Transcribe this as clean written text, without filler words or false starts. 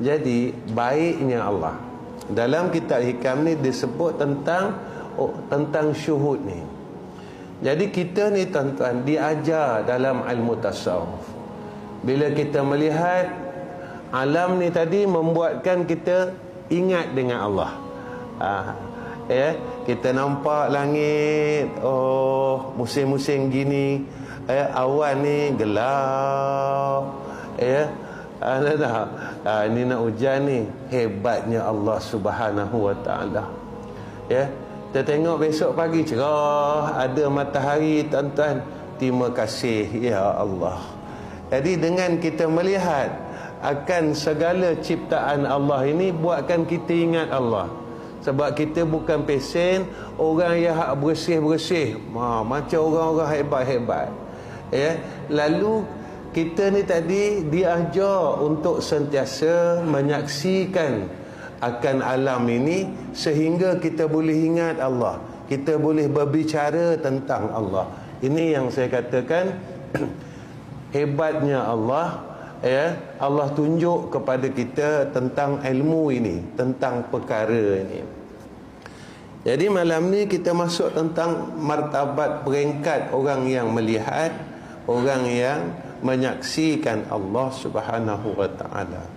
Jadi baiknya Allah. Dalam kitab hikam ni disebut tentang syuhud ni. Jadi kita ni tuan-tuan diajar dalam ilmu tasawuf. Bila kita melihat alam ni tadi membuatkan kita ingat dengan Allah. Kita nampak langit, musim-musim gini, awan ni gelap, ini nak hujan ni. Hebatnya Allah Subhanahu wa ta'ala. Kita tengok besok pagi cerah, ada matahari, tuan-tuan. Terima kasih ya Allah. Jadi dengan kita melihat akan segala ciptaan Allah ini, buatkan kita ingat Allah. Sebab kita bukan pesen orang yang bersih-bersih, macam orang-orang hebat-hebat. Lalu kita ni tadi diajar untuk sentiasa menyaksikan akan alam ini, sehingga kita boleh ingat Allah, kita boleh berbicara tentang Allah. Ini yang saya katakan hebatnya Allah. Allah tunjuk kepada kita tentang ilmu ini, tentang perkara ini. Jadi malam ni kita masuk tentang martabat peringkat orang yang melihat, orang yang menyaksikan Allah Subhanahu wa ta'ala.